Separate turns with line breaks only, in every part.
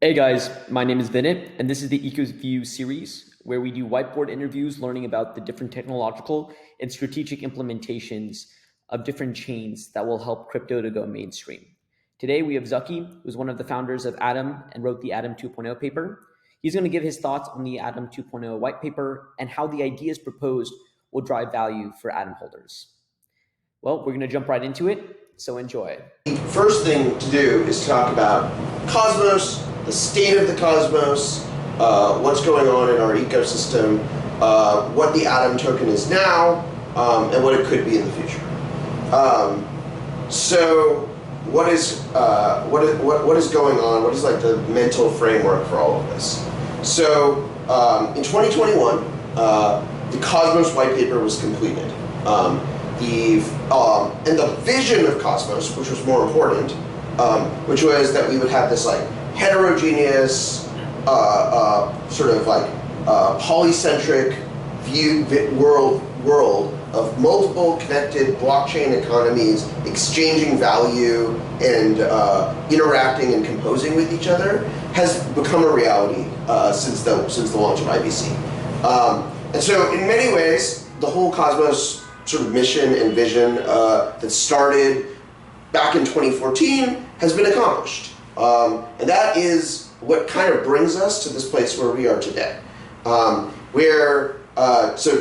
Hey guys, my name is Vinit, and this is the EcoView series, where we do whiteboard interviews learning about the different technological and strategic implementations of different chains that will help crypto to go mainstream. Today we have Zaki, who's one of the founders of Atom and wrote the Atom 2.0 paper. He's going to give his thoughts on the Atom 2.0 white paper and how the ideas proposed will drive value for Atom holders. Well, we're going to jump right into it, so enjoy.
The first thing to do is talk about Cosmos, the state of the Cosmos, what's going on in our ecosystem, what the Atom token is now, and what it could be in the future. So what is going on? What is like the mental framework for all of this? So in 2021, the Cosmos white paper was completed. And the vision of Cosmos, which was more important, which was that we would have this like heterogeneous, sort of like polycentric world of multiple connected blockchain economies exchanging value and interacting and composing with each other, has become a reality since the launch of IBC. And so in many ways, the whole Cosmos sort of mission and vision that started back in 2014 has been accomplished. And that is what kind of brings us to this place where we are today. So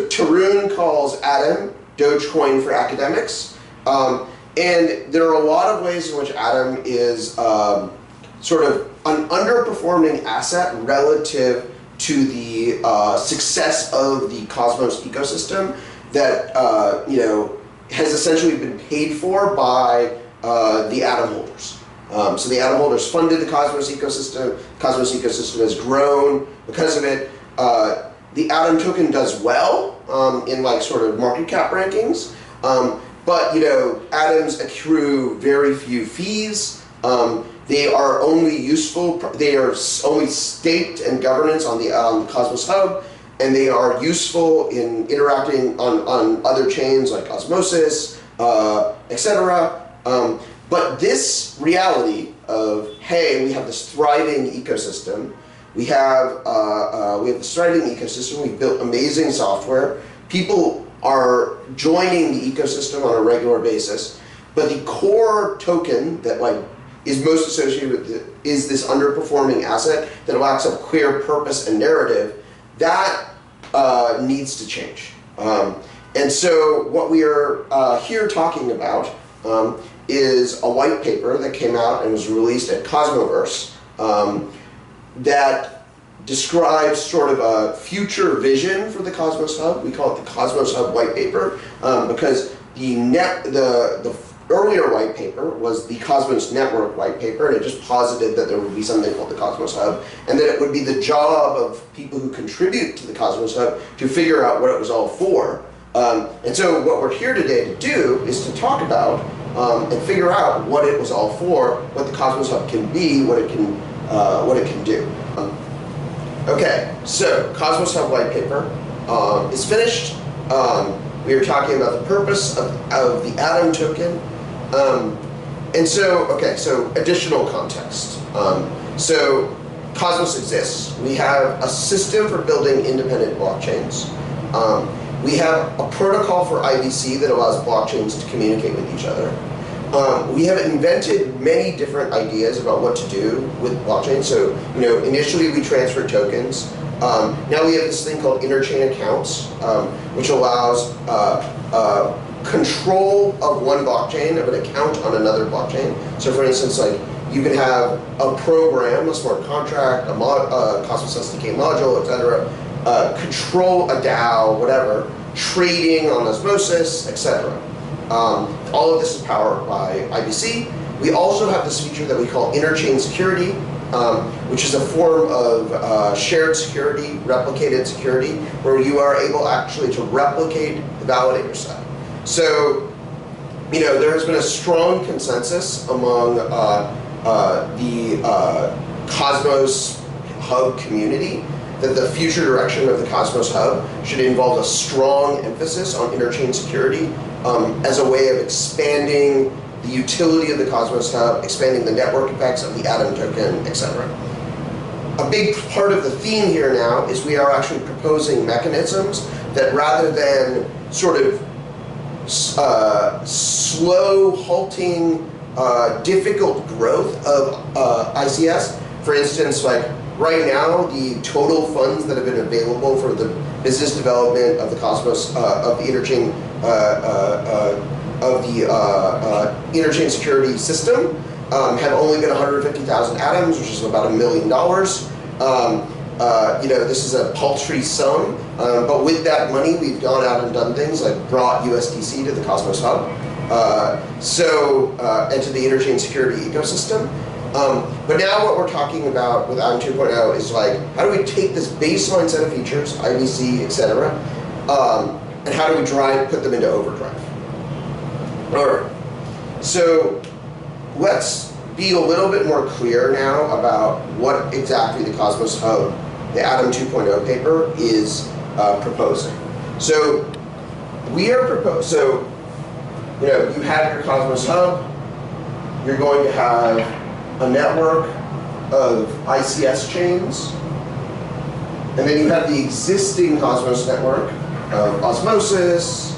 Tarun calls Atom Dogecoin for academics. And there are a lot of ways in which Atom is sort of an underperforming asset relative to the success of the Cosmos ecosystem that has essentially been paid for by the Atom holders. So the Atom holders funded the Cosmos ecosystem. Cosmos ecosystem has grown because of it. The Atom token does well in like sort of market cap rankings, but Atoms accrue very few fees. They are only useful. They are only staked and governance on the Cosmos Hub, and they are useful in interacting on other chains like Osmosis, etc. But this reality of, hey, we have this thriving ecosystem, we have this thriving ecosystem, we've built amazing software, people are joining the ecosystem on a regular basis, but the core token that is most associated with it is this underperforming asset that lacks a clear purpose and narrative. That needs to change. And so what we are here talking about is a white paper that came out and was released at Cosmoverse that describes sort of a future vision for the Cosmos Hub. We call it the Cosmos Hub white paper because the earlier white paper was the Cosmos Network white paper, and it just posited that there would be something called the Cosmos Hub, and that it would be the job of people who contribute to the Cosmos Hub to figure out what it was all for. And so what we're here today to do is to talk about and figure out what it was all for, what the Cosmos Hub can be, what it can do. Okay, so Cosmos Hub white paper is finished. We are talking about the purpose of the Atom token. And so additional context. So Cosmos exists. We have a system for building independent blockchains. We have a protocol for IBC that allows blockchains to communicate with each other. We have invented many different ideas about what to do with blockchain. So, initially we transferred tokens. Now we have this thing called interchain accounts, which allows control of one blockchain of an account on another blockchain. So for instance, you can have a program, a smart contract, a Cosmos SDK module, etc., control a DAO, whatever, trading on Osmosis, etc. All of this is powered by IBC. We also have this feature that we call interchain security, which is a form of shared security, replicated security, where you are able actually to replicate the validator set. So, there has been a strong consensus among the Cosmos Hub community that the future direction of the Cosmos Hub should involve a strong emphasis on interchain security as a way of expanding the utility of the Cosmos Hub, expanding the network effects of the Atom token, etc. a big part of the theme here now is we are actually proposing mechanisms that rather than sort of slow, halting, difficult growth of ICS, for instance, like right now, the total funds that have been available for the business development of the Cosmos, of the Interchain, Interchain security system have only been 150,000 atoms, which is about $1 million. This is a paltry sum, but with that money, we've gone out and done things like brought USDC to the Cosmos Hub, and to the Interchain security ecosystem. But now what we're talking about with Atom 2.0 is like, how do we take this baseline set of features, IBC, etc., and how do we put them into overdrive? All right. So let's be a little bit more clear now about what exactly the Cosmos Hub, the Atom 2.0 paper, is proposing. So we are proposing. You have your Cosmos Hub. You're going to have a network of ICS chains, and then you have the existing Cosmos network of Osmosis,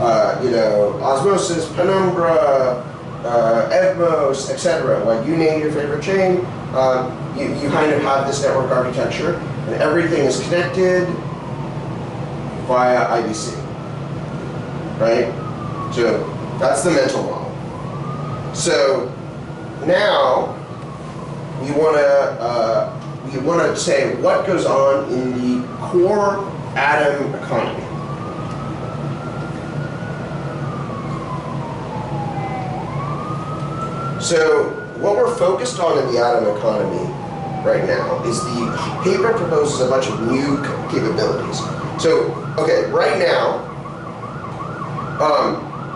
Osmosis, Penumbra, Evmos, etc. Like you name your favorite chain, you kind of have this network architecture, and everything is connected via IBC, right? So that's the mental model. So now we want to say what goes on in the core atom economy. So what we're focused on in the atom economy right now is the paper proposes a bunch of new capabilities. So, okay, right now,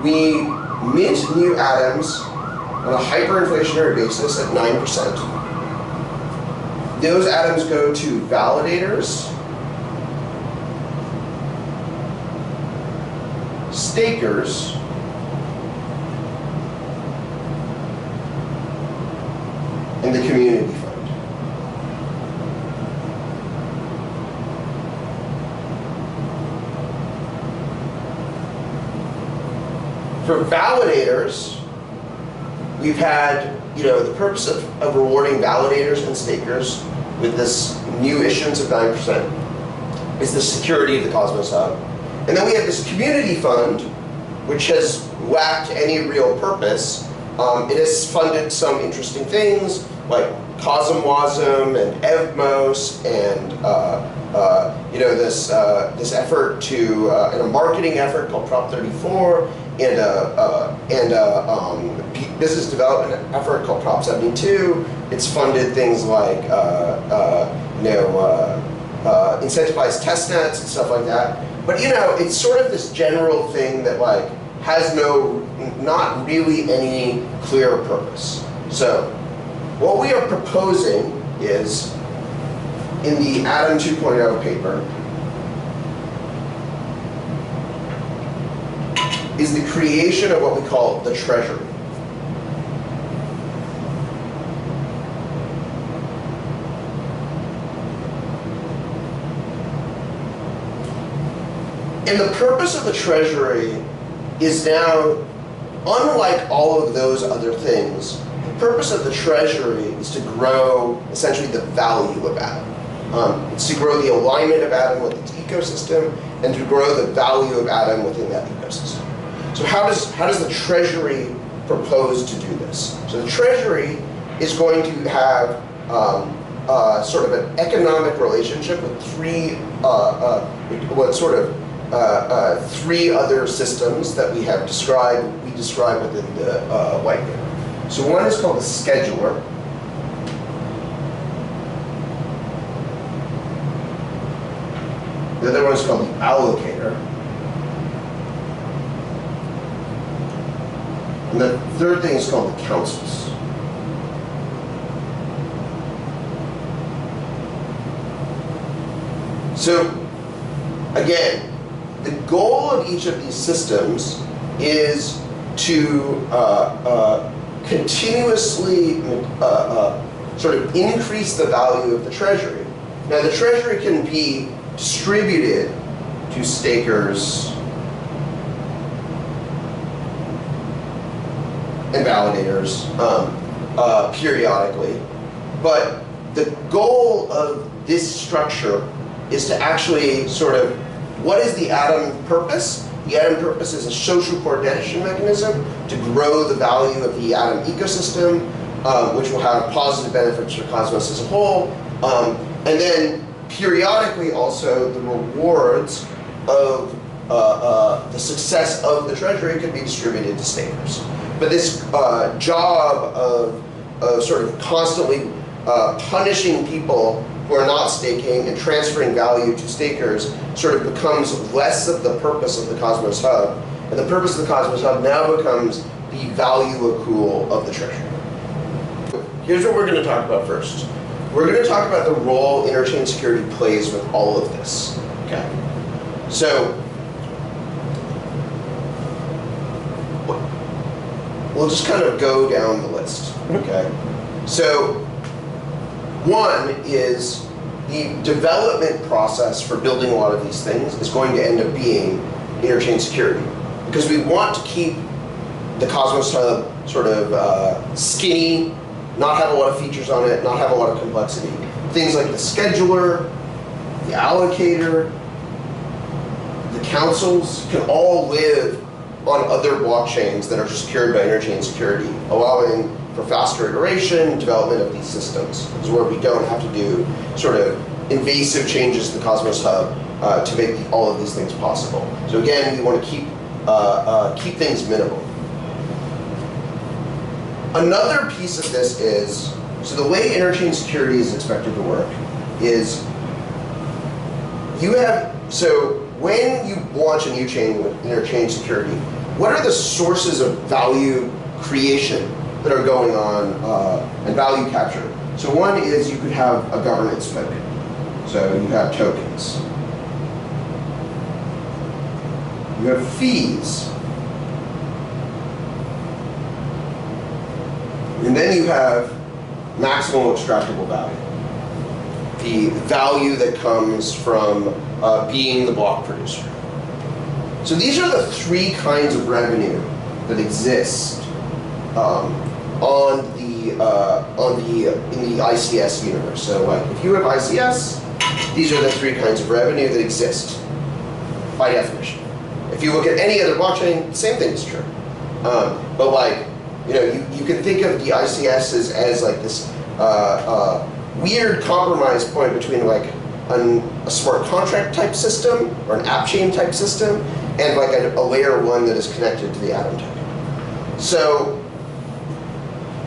we mint new atoms on a hyperinflationary basis at 9%. Those atoms go to validators, stakers, and the community fund. For validators, we've had, the purpose of rewarding validators and stakers with this new issuance of 9% is the security of the Cosmos Hub. And then we have this community fund, which has lacked any real purpose. It has funded some interesting things like CosmWasm and Evmos and this effort to and a marketing effort called Prop 34 and a business development effort called Prop 72. It's funded things like incentivized test nets and stuff like that. But it's sort of this general thing that like has not really any clear purpose. So what we are proposing is, in the Atom 2.0 paper, is the creation of what we call the Treasury. And the purpose of the Treasury is now, unlike all of those other things, the purpose of the Treasury is to grow essentially the value of Atom. It's to grow the alignment of Atom with its ecosystem and to grow the value of Atom within that ecosystem. So how does the Treasury propose to do this? So the Treasury is going to have sort of an economic relationship with three other systems that we describe within the white paper. So one is called the scheduler. The other one is called the allocator. And the third thing is called the councils. So again, the goal of each of these systems is to continuously sort of increase the value of the Treasury. Now the Treasury can be distributed to stakers and validators periodically, but the goal of this structure is to actually sort of, what is the Atom purpose? The Atom purpose is a social coordination mechanism to grow the value of the Atom ecosystem, which will have positive benefits for Cosmos as a whole, and then periodically also the rewards of the success of the Treasury could be distributed to stakers. But this job of sort of constantly punishing people who are not staking and transferring value to stakers sort of becomes less of the purpose of the Cosmos Hub. And the purpose of the Cosmos Hub now becomes the value accrual of the Treasury. Here's what we're going to talk about first. We're going to talk about the role interchain security plays with all of this. Okay. So we'll just kind of go down the list. Okay. So one is the development process for building a lot of these things is going to end up being interchain security, because we want to keep the Cosmos Hub sort of skinny, not have a lot of features on it, not have a lot of complexity. Things like the scheduler, the allocator, the councils can all live on other blockchains that are secured by interchain security, allowing for faster iteration, development of these systems. This is where we don't have to do sort of invasive changes to the Cosmos Hub to make all of these things possible. So again, we want to keep things minimal. Another piece of this is, so the way interchain security is expected to work is so when you launch a new chain with interchain security, what are the sources of value creation that are going on and value capture? So one is you could have a governance token. So you have tokens. You have fees. And then you have maximal extractable value. The value that comes from being the block producer. So these are the three kinds of revenue that exist in the ICS universe. So like if you have ICS, these are the three kinds of revenue that exist by definition. If you look at any other blockchain, the same thing is true. But like, you can think of the ICS as like this weird compromise point between like a smart contract type system or an app chain type system and like a layer one that is connected to the Atom token. So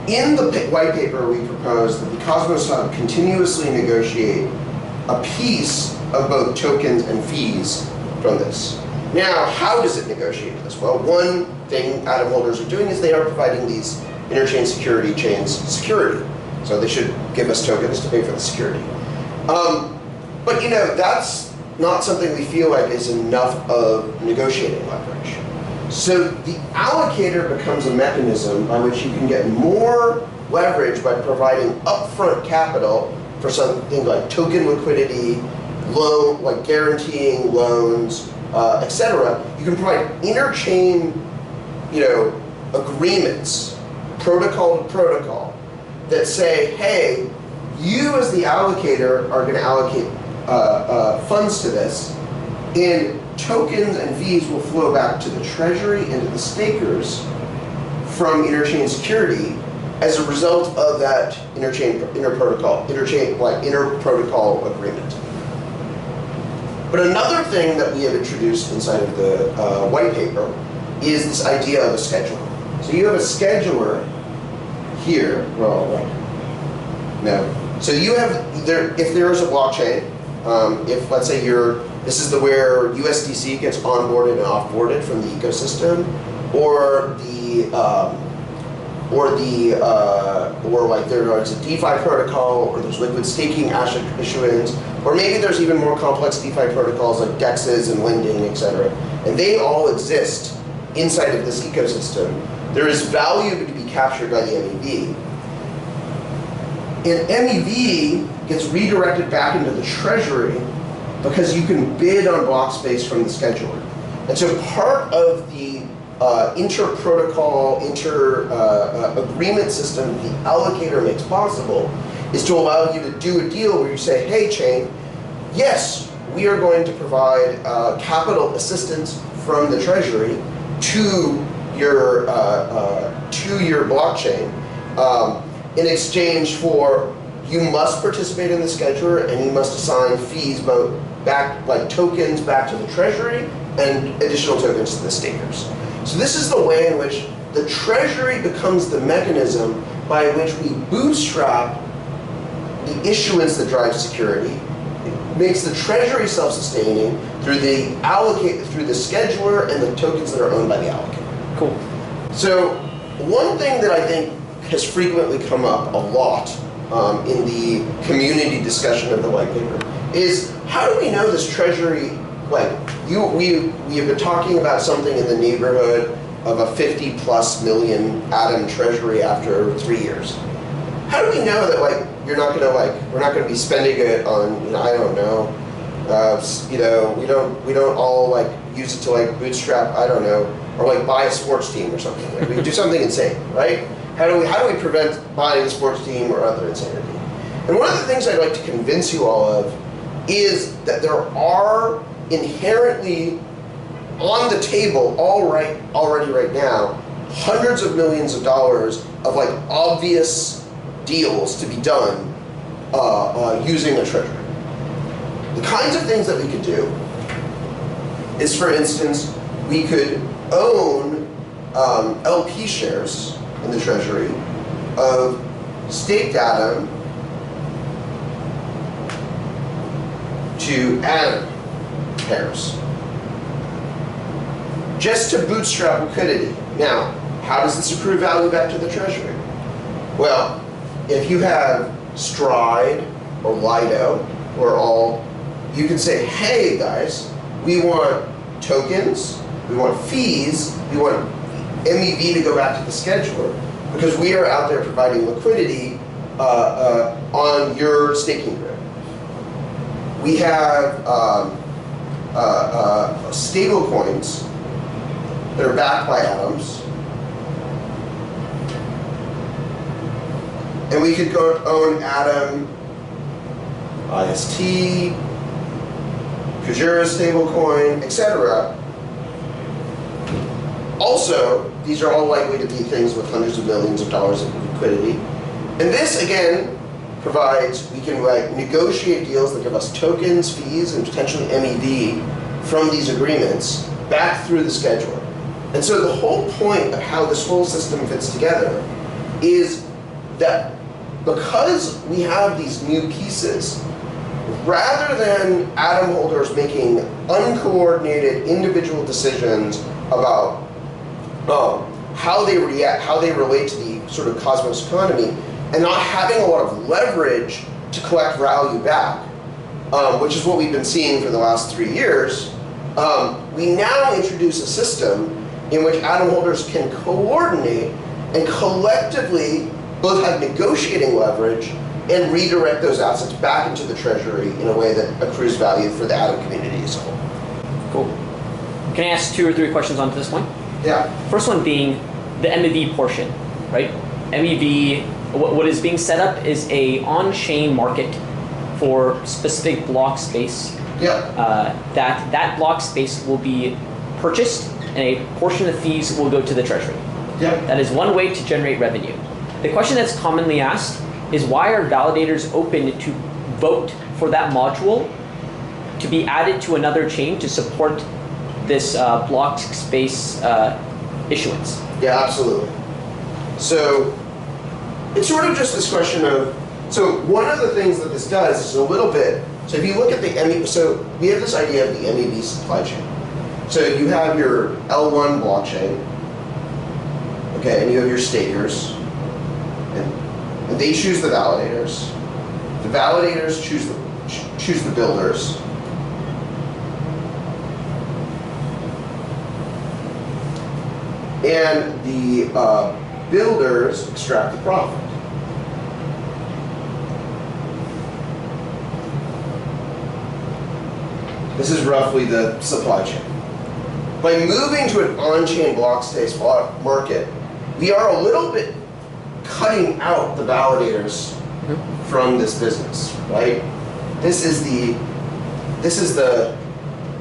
in the white paper, we propose that the Cosmos Hub continuously negotiate a piece of both tokens and fees from this. Now, how does it negotiate this? Well, one thing Atom holders are doing is they are providing these interchain security chains security. So they should give us tokens to pay for the security. But that's not something we feel like is enough of negotiating leverage. So the allocator becomes a mechanism by which you can get more leverage by providing upfront capital for something like token liquidity, loan, like guaranteeing loans, etc. You can provide interchain, agreements, protocol to protocol, that say, hey, you as the allocator are going to allocate funds to this, and tokens and fees will flow back to the Treasury and to the stakers from interchain security as a result of that interprotocol agreement. But another thing that we have introduced inside of the white paper is this idea of a scheduler. So you have a scheduler here. Well, no. So you have if there is a blockchain, if let's say this is where USDC gets onboarded and offboarded from the ecosystem, or like there's a DeFi protocol, or there's liquid staking asset issuance, or maybe there's even more complex DeFi protocols like DEXs and lending, etc. And they all exist inside of this ecosystem. There is value to be captured by the MEV. And MEV gets redirected back into the Treasury because you can bid on block space from the scheduler. And so part of the inter-protocol, agreement system the allocator makes possible is to allow you to do a deal where you say, hey, chain, yes, we are going to provide capital assistance from the Treasury to your blockchain in exchange for you must participate in the scheduler and you must assign fees both back, like tokens back to the Treasury and additional tokens to the stakers. So this is the way in which the Treasury becomes the mechanism by which we bootstrap the issuance that drives security. It makes the Treasury self-sustaining through the scheduler and the tokens that are owned by the allocator.
Cool.
So one thing that I think has frequently come up a lot in the community discussion of the white paper is how do we know this Treasury, like we have been talking about something in the neighborhood of a 50+ million atom Treasury after 3 years. How do we know that like you're not gonna we're not gonna be spending it on, I don't know, we don't all like use it to like bootstrap, I don't know, or like buy a sports team or something. Like we do something insane, right? How do we prevent buying a sports team or other insanity? And one of the things I'd like to convince you all of is that there are inherently on the table already right now hundreds of millions of dollars of like obvious deals to be done using a Treasury. The kinds of things that we could do is, for instance, we could own LP shares in the Treasury of staked atom to atom pairs, just to bootstrap liquidity. Now, how does this accrue value back to the Treasury? Well, if you have Stride or Lido, or all, you can say, hey guys, we want tokens, we want fees, we want MEV to go back to the scheduler, because we are out there providing liquidity on your staking grid. We have stable coins that are backed by atoms. And we could go own Atom, IST, Kujira stablecoin, etc. Also, these are all likely to be things with hundreds of millions of dollars of liquidity. And this, again, provides, we can negotiate deals that give us tokens, fees, and potentially MEV from these agreements back through the scheduler. And so the whole point of how this whole system fits together is that because we have these new pieces, rather than atom holders making uncoordinated individual decisions about how they react, how they relate to the sort of cosmos economy, and not having a lot of leverage to collect value back, which is what we've been seeing for the last 3 years, we now introduce a system in which atom holders can coordinate and collectively both have negotiating leverage and redirect those assets back into the Treasury in a way that accrues value for the atom community as a whole.
Cool. Can I ask 2 or 3 questions onto this point?
Yeah.
First one being the MEV portion, right? MEV, what is being set up is a on-chain market for specific block space.
Yeah.
That block space will be purchased and a portion of the fees will go to the Treasury.
Yeah.
That is one way to generate revenue. The question that's commonly asked is why are validators open to vote for that module to be added to another chain to support this block space issuance?
Yeah, absolutely. So it's sort of just this question of, so one of the things that this does is a little bit, so if you look at the MEV, so we have this idea of the MEV supply chain. So you have your L1 blockchain, okay, and you have your stakers, and they choose the validators. The validators choose the builders. And the builders extract the profit. This is roughly the supply chain. By moving to an on-chain blockspace market, we are a little bit cutting out the validators from this business, right?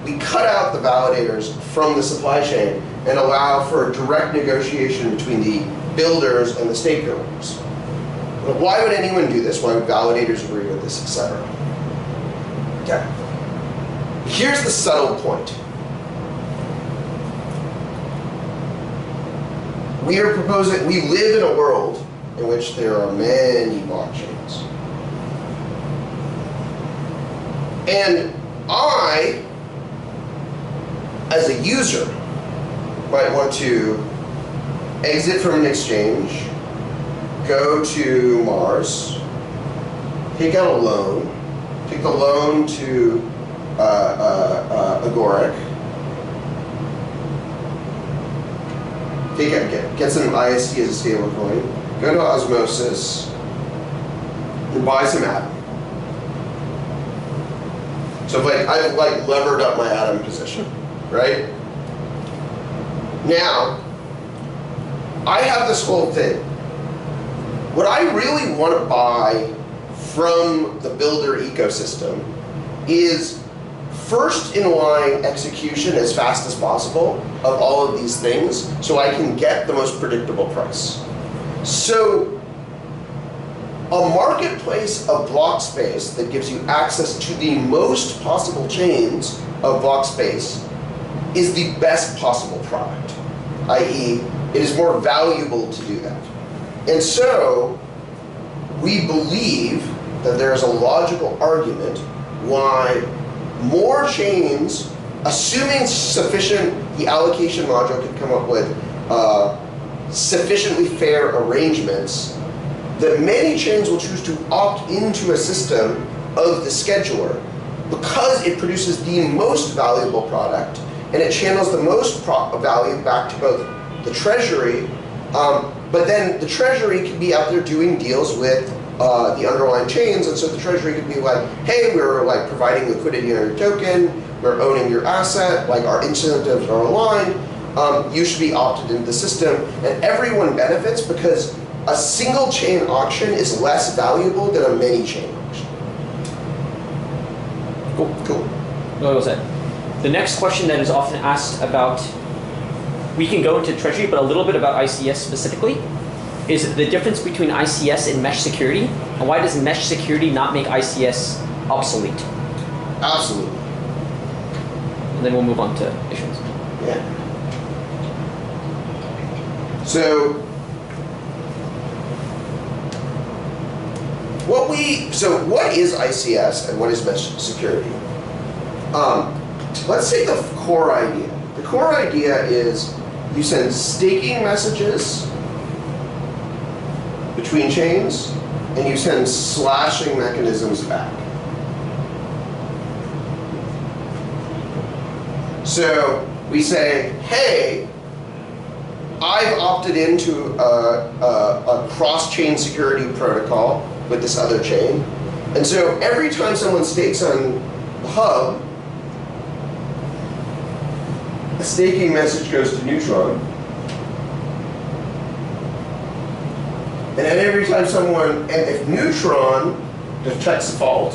We cut out the validators from the supply chain and allow for direct negotiation between the builders and the stakeholders. But why would anyone do this? Why would validators agree with this, etc.? Okay. Here's the subtle point. We are proposing, we live in a world in which there are many blockchains. And I, as a user, might want to exit from an exchange, go to Mars, take out a loan, take the loan to Agoric, get some IST as a stable coin, go to Osmosis, and buy some Atom. So I've levered up my Atom position, right? Now, I have this whole thing. What I really want to buy from the builder ecosystem is first in line execution as fast as possible of all of these things so I can get the most predictable price. So a marketplace of block space that gives you access to the most possible chains of block space is the best possible product, i.e. it is more valuable to do that. And so we believe that there's a logical argument why more chains, assuming sufficient, the allocation module could come up with sufficiently fair arrangements, that many chains will choose to opt into a system of the scheduler because it produces the most valuable product and it channels the most value back to both the Treasury, but then the Treasury could be out there doing deals with the underlying chains, and so the Treasury could be like, hey, we're providing liquidity on your token, we're owning your asset, our incentives are aligned, you should be opted into the system, and everyone benefits because a single chain auction is less valuable than a many chain auction. Cool.
Well said. The next question that is often asked about, we can go into Treasury, but a little bit about ICS specifically, is the difference between ICS and Meshsecurity, and why does Meshsecurity not make ICS obsolete?
Absolutely.
And then we'll move on to issuance.
Yeah. So what is ICS and what is Meshsecurity? Let's take the core idea. The core idea is you send staking messages between chains, and you send slashing mechanisms back. So we say, hey, I've opted into a cross-chain security protocol with this other chain. And so every time someone stakes on the hub, a staking message goes to Neutron. And then every time and if Neutron detects a fault,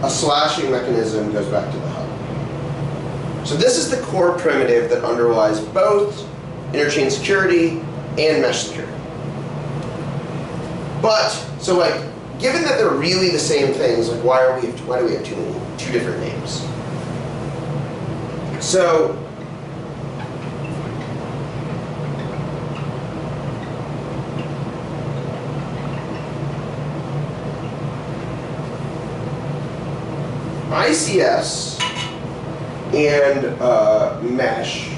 a slashing mechanism goes back to the hub. So this is the core primitive that underlies both interchain security and Meshsecurity. But, given that they're really the same things, why do we have two different names? So, ICS and Mesh,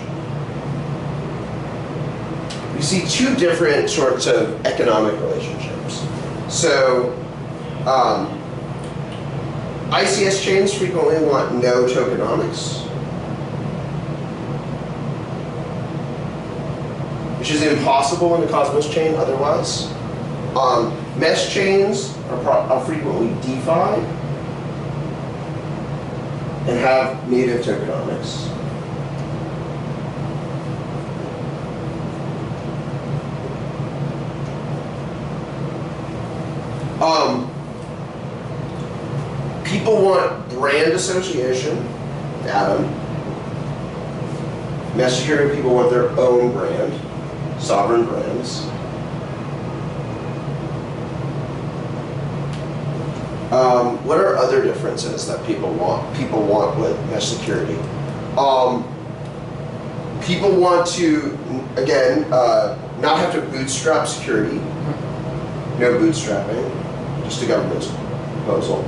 we see two different sorts of economic relationships. So, ICS chains frequently want no tokenomics, which is impossible in the Cosmos chain otherwise. Mesh chains are frequently DeFi, and have native tokenomics. People want brand association, Atom. Meshsecurity people want their own brand, sovereign brands. What are other differences that people want? People want with Meshsecurity. People want to, again, not have to bootstrap security. No bootstrapping, just a government proposal.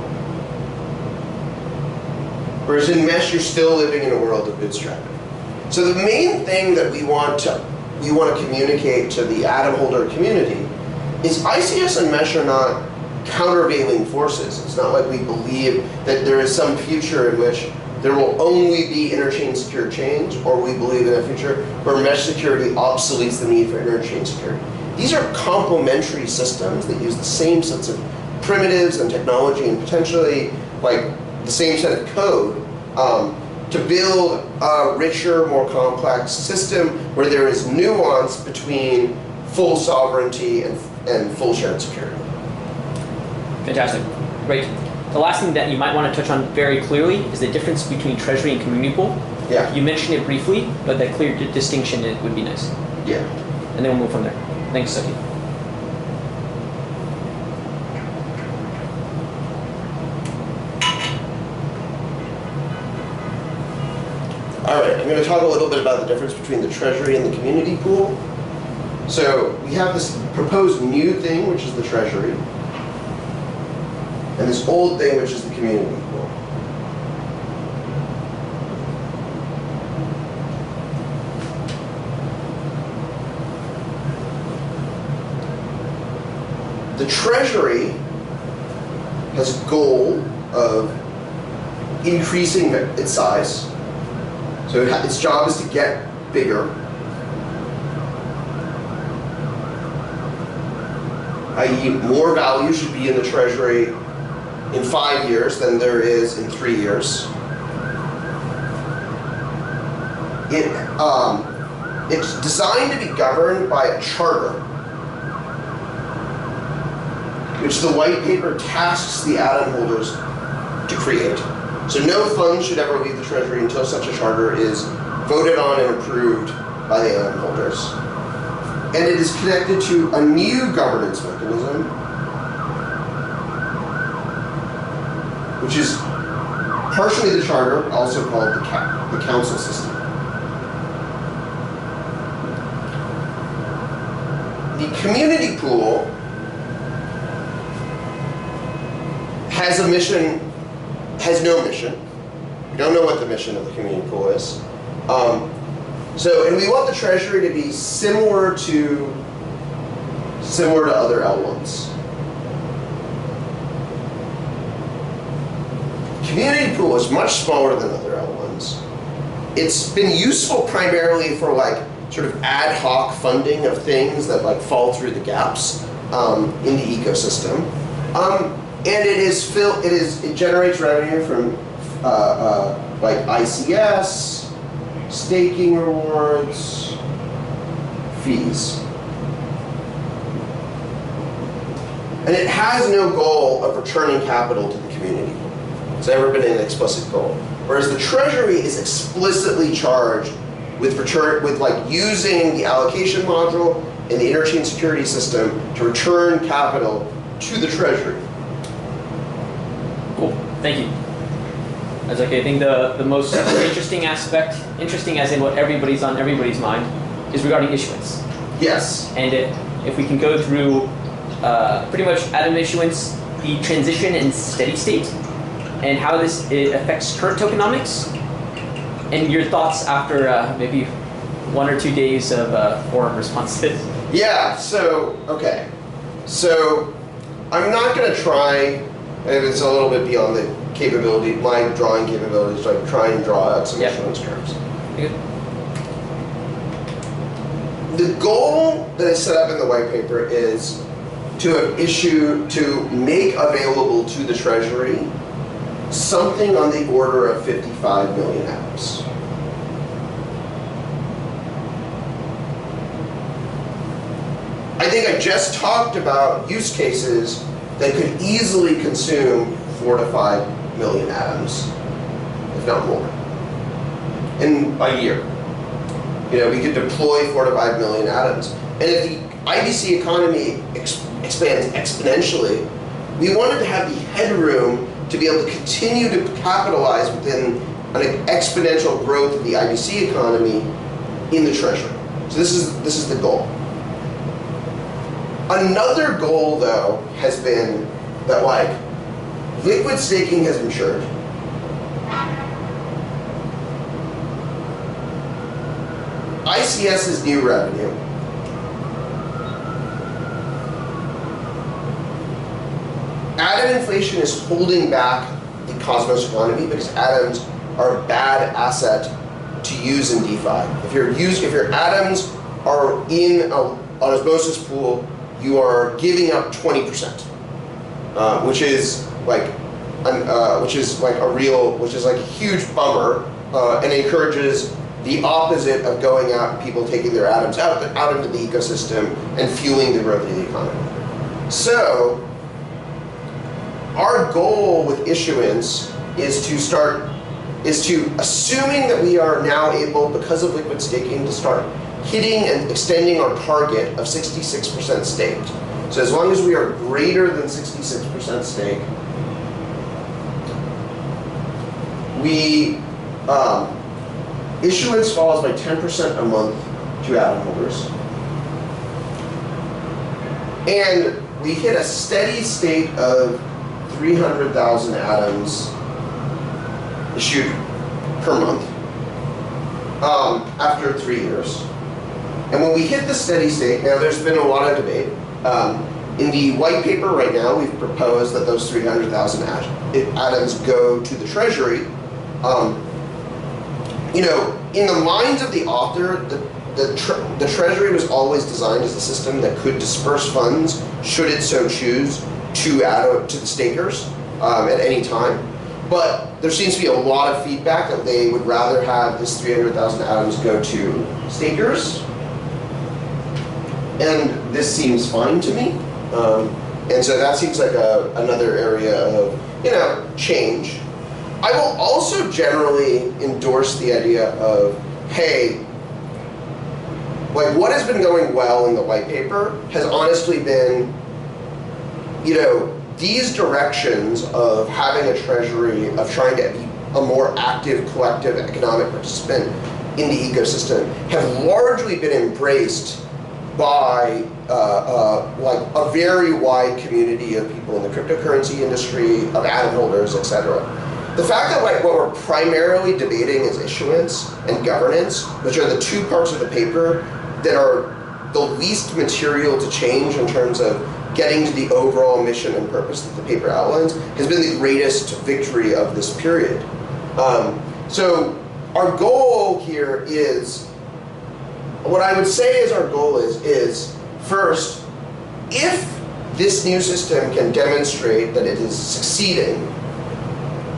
Whereas in Mesh, you're still living in a world of bootstrapping. So the main thing that we want to communicate to the Atom holder community is ICS and Mesh are not countervailing forces. It's not like we believe that there is some future in which there will only be interchain secure chains, or we believe in a future where mesh security obsoletes the need for interchain security. These are complementary systems that use the same sets of primitives and technology and potentially like the same set of code to build a richer, more complex system where there is nuance between full sovereignty and full shared security.
Fantastic. Great. The last thing that you might want to touch on very clearly is the difference between Treasury and Community Pool.
Yeah.
You mentioned it briefly, but that clear distinction would be nice.
Yeah.
And then we'll move from there. Thanks, Zaki.
All right, I'm going to talk a little bit about the difference between the Treasury and the Community Pool. So we have this proposed new thing, which is the Treasury, and this old thing, which is the Community Pool. The Treasury has a goal of increasing its size. So its job is to get bigger, i.e. more value should be in the Treasury in 5 years than there is in 3 years. It's designed to be governed by a charter, which the white paper tasks the Atom holders to create. So no funds should ever leave the Treasury until such a charter is voted on and approved by the Atom holders. And it is connected to a new governance mechanism, which is partially the charter, also called the council system. The community pool has a mission, has no mission. We don't know what the mission of the community pool is. And we want the Treasury to be similar to other L1s. Community pool is much smaller than other L1s. It's been useful primarily for like sort of ad hoc funding of things that like fall through the gaps in the ecosystem. And it generates revenue from like ICS, staking rewards, fees. And it has no goal of returning capital to the community. It's never been an explicit goal. Whereas the Treasury is explicitly charged with like using the allocation module and the interchain security system to return capital to the Treasury.
Cool, thank you. As I think the most interesting aspect, interesting as in what everybody's on everybody's mind, is regarding issuance.
Yes.
And if we can go through pretty much Atom issuance, the transition and steady state, and how this affects current tokenomics, and your thoughts after maybe 1 or 2 days of forum responses.
Yeah, so, okay. So, I'm not going to try, and it's a little bit beyond the capability, my drawing capabilities, to like try and draw out some issuance curves.
Okay.
The goal that is set up in the white paper is to make available to the Treasury something on the order of 55 million atoms. I think I just talked about use cases that could easily consume 4 to 5 million atoms, if not more, in a year. You know, we could deploy 4 to 5 million atoms. And if the IBC economy expands exponentially, we wanted to have the headroom to be able to continue to capitalize within an exponential growth of the IBC economy in the Treasury. So this is the goal. Another goal, though, has been that, like, liquid staking has matured. ICS is new revenue. Atom inflation is holding back the Cosmos economy because atoms are a bad asset to use in DeFi. If your atoms are in an osmosis pool, you are giving up 20%, which is like a huge bummer, and encourages the opposite of going out and people taking their atoms out into the ecosystem and fueling the growth of the economy. So our goal with issuance is to, assuming that we are now able, because of liquid staking, to start hitting and extending our target of 66% staked. So as long as we are greater than 66% staked, issuance falls by 10% a month to atom holders. And we hit a steady state of 300,000 atoms issued per month after 3 years. And when we hit the steady state, now there's been a lot of debate. In the white paper right now, we've proposed that those 300,000 atoms go to the Treasury. You know, in the minds of the author, the Treasury was always designed as a system that could disperse funds, should it so choose, to the stakers at any time. But there seems to be a lot of feedback that they would rather have this 300,000 atoms go to stakers. And this seems fine to me. And so that seems like another area of, you know, change. I will also generally endorse the idea of, hey, like what has been going well in the white paper has honestly been, you know, these directions of having a treasury, of trying to be a more active collective economic participant in the ecosystem, have largely been embraced by like a very wide community of people in the cryptocurrency industry, of atom holders, etc. The fact that like what we're primarily debating is issuance and governance, which are the two parts of the paper that are the least material to change in terms of getting to the overall mission and purpose that the paper outlines, has been the greatest victory of this period. So our goal here is, what I would say is our goal is first, if this new system can demonstrate that it is succeeding,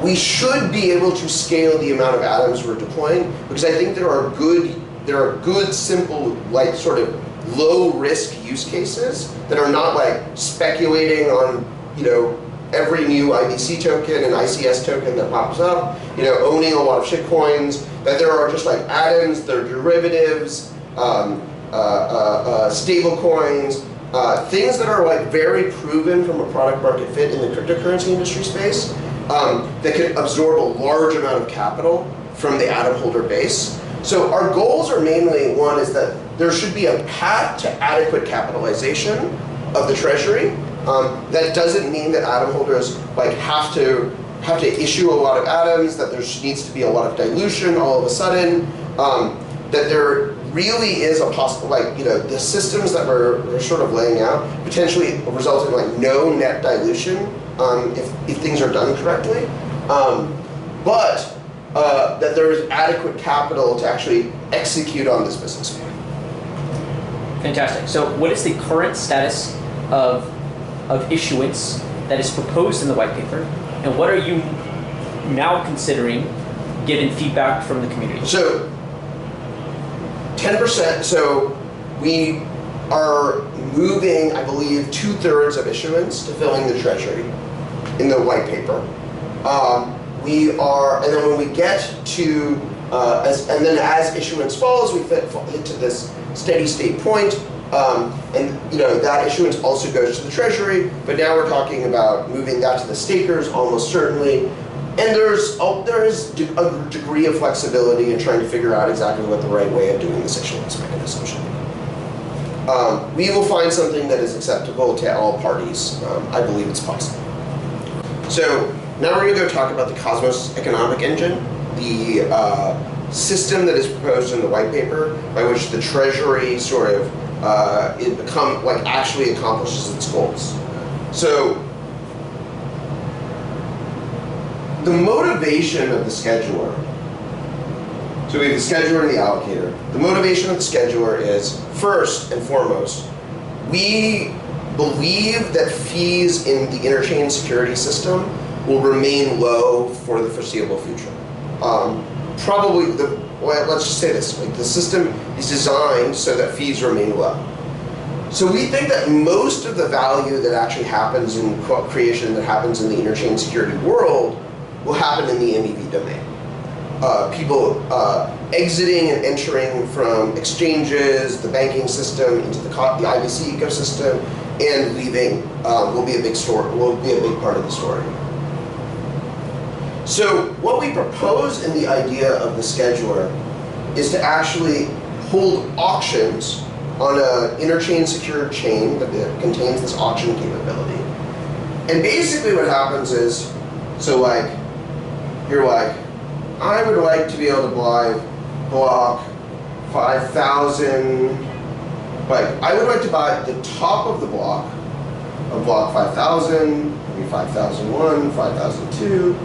we should be able to scale the amount of atoms we're deploying, because I think there are good, simple, like sort of low risk use cases that are not like speculating on, you know, every new IBC token and ICS token that pops up, you know, owning a lot of shitcoins, that there are just like atoms, there are derivatives, stable coins, things that are like very proven from a product market fit in the cryptocurrency industry space, that can absorb a large amount of capital from the atom holder base. So our goals are mainly, one is that there should be a path to adequate capitalization of the treasury. That doesn't mean that atom holders like have to issue a lot of atoms, that there needs to be a lot of dilution all of a sudden, that there really is a possible, like, you know, the systems that we're sort of laying out potentially result in like no net dilution if things are done correctly, but that there is adequate capital to actually execute on this business plan.
Fantastic. So what is the current status of issuance that is proposed in the white paper, and what are you now considering, given feedback from the community?
So 10%, so we are moving, I believe, 2/3 of issuance to filling the Treasury in the white paper. And then when we get to, and then as issuance falls, we hit to this steady state point, and that issuance also goes to the Treasury, but now we're talking about moving that to the stakers almost certainly. And there is a degree of flexibility in trying to figure out exactly what the right way of doing this issuance mechanism should be. We will find something that is acceptable to all parties. I believe it's possible. So now we're going to go talk about the Cosmos economic engine, the system that is proposed in the white paper by which the Treasury sort of actually accomplishes its goals. So the motivation of the scheduler, so we have the scheduler and the allocator. The motivation of the scheduler is, first and foremost, we believe that fees in the Interchain security system will remain low for the foreseeable future. Let's just say this, the system is designed so that fees remain low. So we think that most of the value that actually happens in creation that happens in the Interchain security world will happen in the MEV domain. People exiting and entering from exchanges, the banking system, into the IBC ecosystem, and leaving will be a big part of the story. So what we propose in the idea of the scheduler is to actually hold auctions on an interchain secured chain that contains this auction capability. And basically what happens is, so you're like, I would like to be able to buy block 5,000, I would like to buy the top of the block of block 5,000, maybe 5,001, 5,002.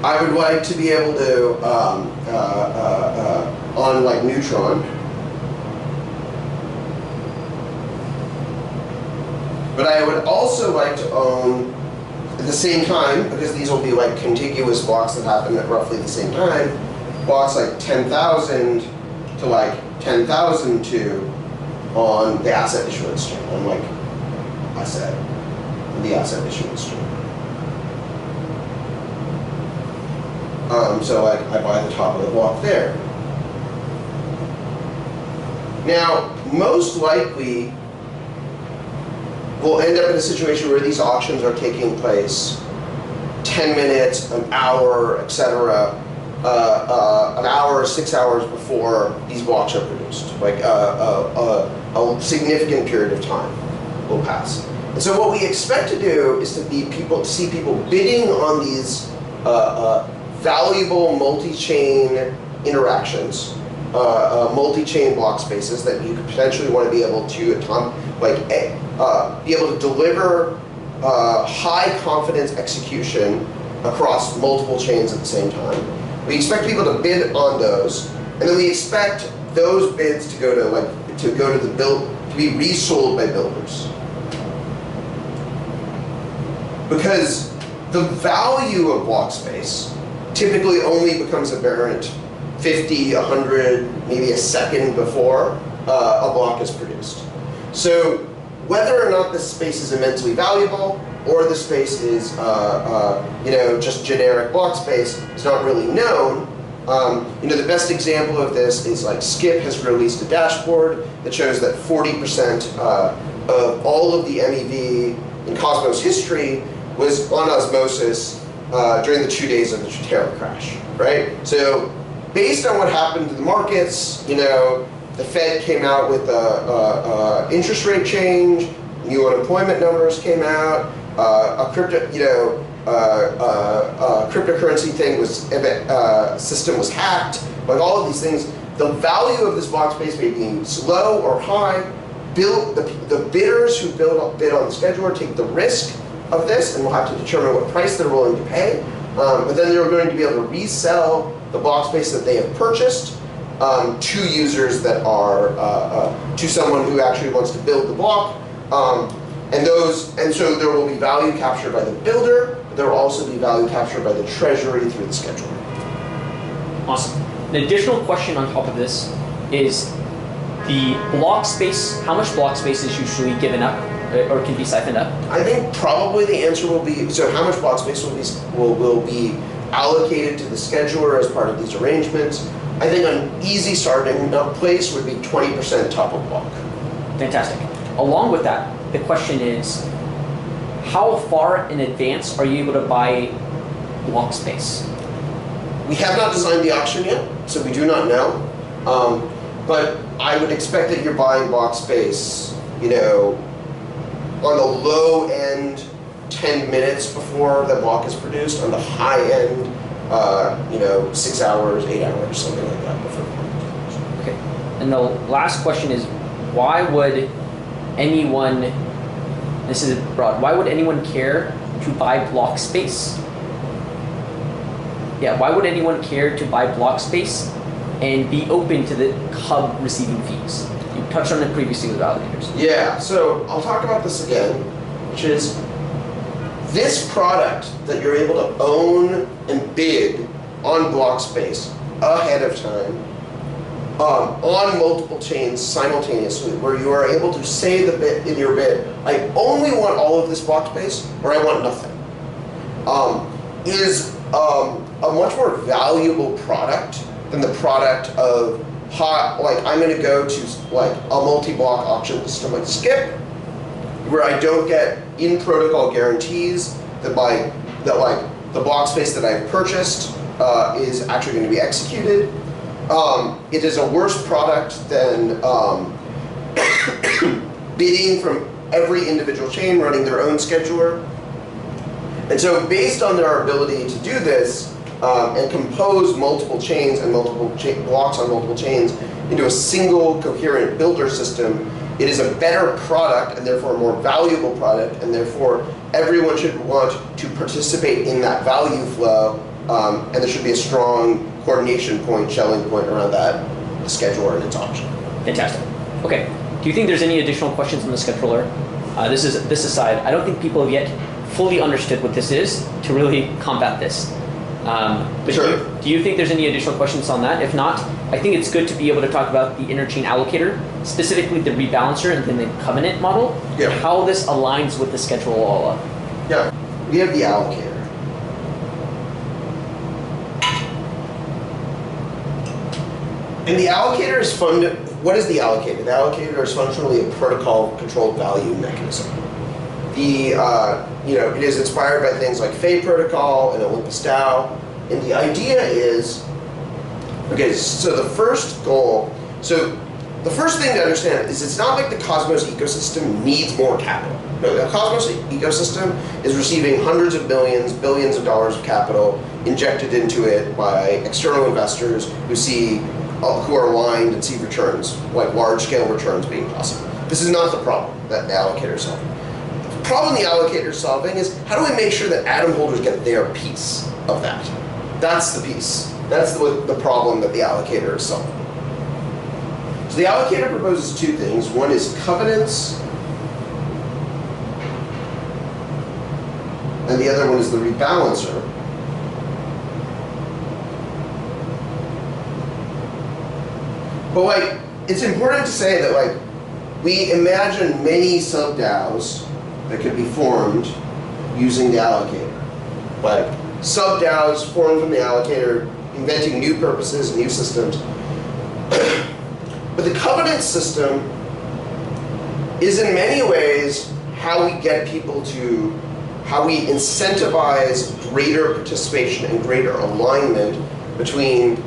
I would like to be able to, on Neutron, but I would also like to own, at the same time, because these will be contiguous blocks that happen at roughly the same time, blocks 10,000 to 10,002 on the asset issuance chain, on the asset issuance chain. So I buy the top of the block there. Now, most likely, we'll end up in a situation where these auctions are taking place 10 minutes, an hour, etc., an hour or 6 hours before these blocks are produced. A significant period of time will pass. And so what we expect to do is to see people bidding on these valuable multi-chain interactions, multi-chain block spaces that you could potentially want to be able to be able to deliver high confidence execution across multiple chains at the same time. We expect people to bid on those, and then we expect those bids to go to be resold by builders. Because the value of block space typically only becomes apparent 50, 100, maybe a second before a block is produced. So whether or not this space is immensely valuable or the space is just generic block space is not really known. The best example of this is Skip has released a dashboard that shows that 40% of all of the MEV in Cosmos history was on osmosis during the 2 days of the Terra crash, right? So based on what happened to the markets, the Fed came out with a interest rate change, new unemployment numbers came out, a cryptocurrency thing system was hacked, all of these things. The value of this block space may be low or high. The bidders who bid on the scheduler take the risk of this, and we'll have to determine what price they're willing to pay. But then they're going to be able to resell the block space that they have purchased to users that are to someone who actually wants to build the block. And so there will be value captured by the builder, but there will also be value captured by the Treasury through the scheduler.
Awesome. An additional question on top of this is the block space. How much block space is usually given up or can be siphoned up?
I think probably the answer will be, so how much block space will be allocated to the scheduler as part of these arrangements. I think an easy starting place would be 20% top of block.
Fantastic. Along with that, the question is, how far in advance are you able to buy block space?
We have not designed the auction yet, so we do not know. But I would expect that you're buying block space, on the low end, 10 minutes before the block is produced. On the high end, 6 hours, 8 hours, something like that before the block is produced.
Okay. And the last question is, why would anyone, this is broad, why would anyone care to buy block space? Yeah, why would anyone care to buy block space and be open to the hub receiving fees? You touched on it previously with validators.
Yeah, so I'll talk about this again, which is this product that you're able to own and bid on block space ahead of time, on multiple chains simultaneously, where you are able to say the bid in your bid, I only want all of this block space, or I want nothing, is a much more valuable product than the product of I'm going to go to a multi-block auction system like Skip, where I don't get in-protocol guarantees that the block space that I've purchased is actually going to be executed. It is a worse product than bidding from every individual chain running their own scheduler. And so based on their ability to do this and compose multiple chains and multiple blocks on multiple chains into a single coherent builder system, it is a better product and therefore a more valuable product, and therefore everyone should want to participate in that value flow, and there should be a strong coordination point, shelling point around that, the scheduler and its auction.
Fantastic. Okay. Do you think there's any additional questions on the scheduler? This aside, I don't think people have yet fully understood what this is to really combat this. But
sure.
Do you think there's any additional questions on that? If not, I think it's good to be able to talk about the interchain allocator, specifically the rebalancer and then the covenant model,
yeah.
And how this aligns with the schedule all up.
Yeah, we have the allocator. And the allocator is what is the allocator? The allocator is functionally a protocol-controlled value mechanism. It is inspired by things like Fay Protocol and Olympus DAO. And the idea is, so the first thing to understand is it's not like the Cosmos ecosystem needs more capital. No, the Cosmos ecosystem is receiving hundreds of billions of dollars of capital injected into it by external investors who are aligned and see returns, like large-scale returns being possible. This is not the problem that the allocator is solving. The problem the allocator is solving is, how do we make sure that atom holders get their piece of that? That's the piece. That's the problem that the allocator is solving. So the allocator proposes two things. One is covenants, and the other one is the rebalancer. But it's important to say that we imagine many sub-DAOs that could be formed using the allocator. Sub-DAOs formed from the allocator, inventing new purposes and new systems. But the covenant system is in many ways how we incentivize greater participation and greater alignment between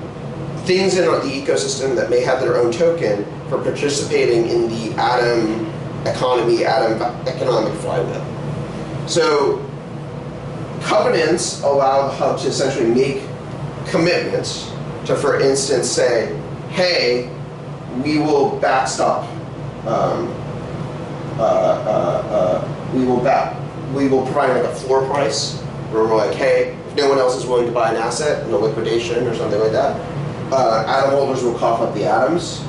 things in the ecosystem that may have their own token for participating in the atom economy, atom economic flywheel. So covenants allow the hub to essentially make commitments to, for instance, say, hey, we will backstop, we will provide a floor price where we're like, hey, if no one else is willing to buy an asset in a liquidation or something like that, atom holders will cough up the atoms.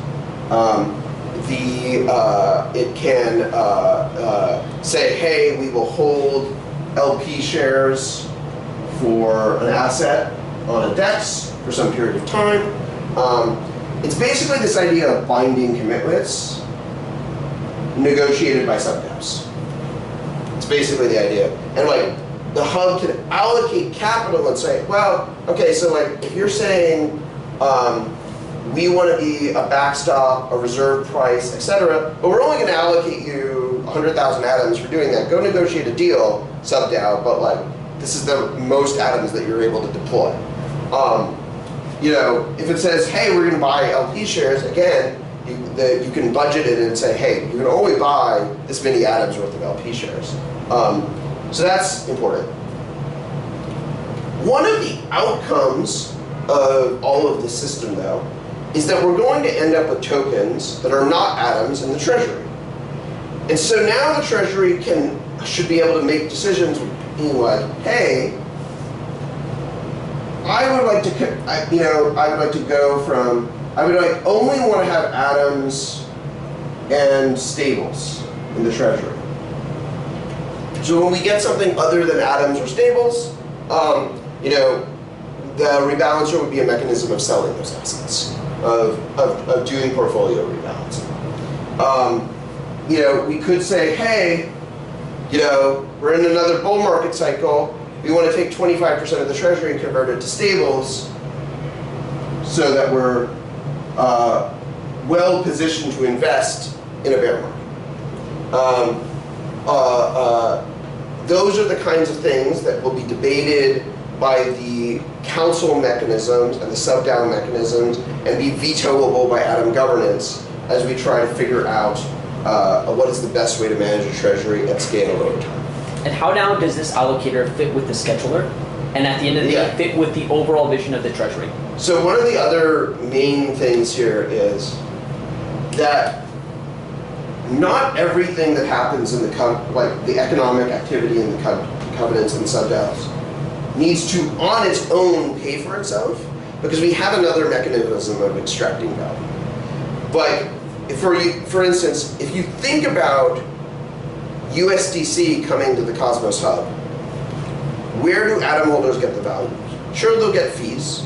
It can say, hey, we will hold LP shares for an asset on a DEX for some period of time. It's basically this idea of binding commitments negotiated by sub-DEPs. It's basically the idea. And like, the hub can allocate capital and say, well, okay, so like, if you're saying we want to be a backstop, a reserve price, etc., but we're only going to allocate you 100,000 atoms for doing that. Go negotiate a deal, sub-DAO, but like, this is the most atoms that you're able to deploy. You know, if it says, hey, we're going to buy LP shares, again, you can budget it and say, hey, you can only buy this many atoms worth of LP shares. So that's important. One of the outcomes of all of this system, though, is that we're going to end up with tokens that are not atoms in the Treasury. And so now the Treasury should be able to make decisions being like, hey, I would like to go from, I would like only want to have atoms and stables in the Treasury. So when we get something other than atoms or stables, you know, the rebalancer would be a mechanism of selling those assets, of doing portfolio rebalancing. You know, we could say, hey, you know, we're in another bull market cycle. We want to take 25% of the Treasury and convert it to stables so that we're well positioned to invest in a bear market. Those are the kinds of things that will be debated by the council mechanisms and the sub-DAO mechanisms and be vetoable by atom governance as we try to figure out what is the best way to manage a Treasury at scale over time.
And how now does this allocator fit with the scheduler? And at the end of the day, fit with the overall vision of the Treasury?
So one of the other main things here is that not everything that happens in the economic activity in the covenants and sub-DAOs needs to, on its own, pay for itself, because we have another mechanism of extracting value. But for instance, if you think about USDC coming to the Cosmos Hub, where do atom holders get the value? Sure, they'll get fees.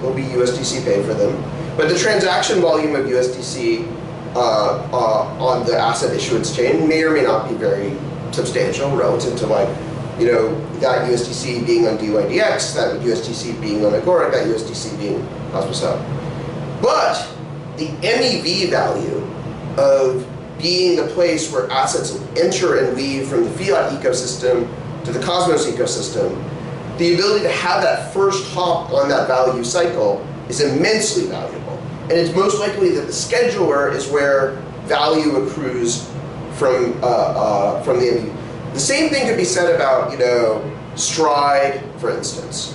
There'll be USDC paid for them. But the transaction volume of USDC on the asset issuance chain may or may not be very substantial relative to, like, you know, that USDC being on DYDX, that USDC being on Agoric, that USDC being Cosmos Hub. But the MEV value of being the place where assets enter and leave from the fiat ecosystem to the Cosmos ecosystem, the ability to have that first hop on that value cycle is immensely valuable. And it's most likely that the scheduler is where value accrues from the MEV. The same thing could be said about, you know, Stride, for instance.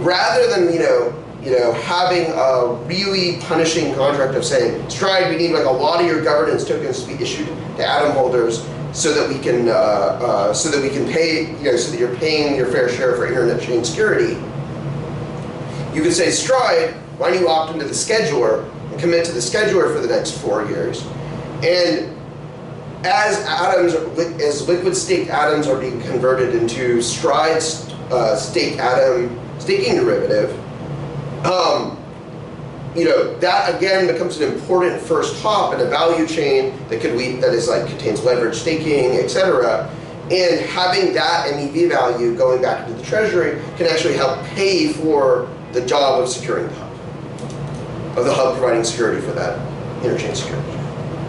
Rather than, you know, having a really punishing contract of saying, Stride, we need like a lot of your governance tokens to be issued to atom holders so that we can pay, you know, so that you're paying your fair share for internet chain security. You could say, Stride, why don't you opt into the scheduler and commit to the scheduler for the next 4 years? And as liquid staked atoms are being converted into Stride staked atom staking derivative, you know, that again becomes an important first hop in a value chain that contains leverage staking, etc. And having that MEV value going back into the Treasury can actually help pay for the job of securing the hub, of the hub providing security for that interchain security.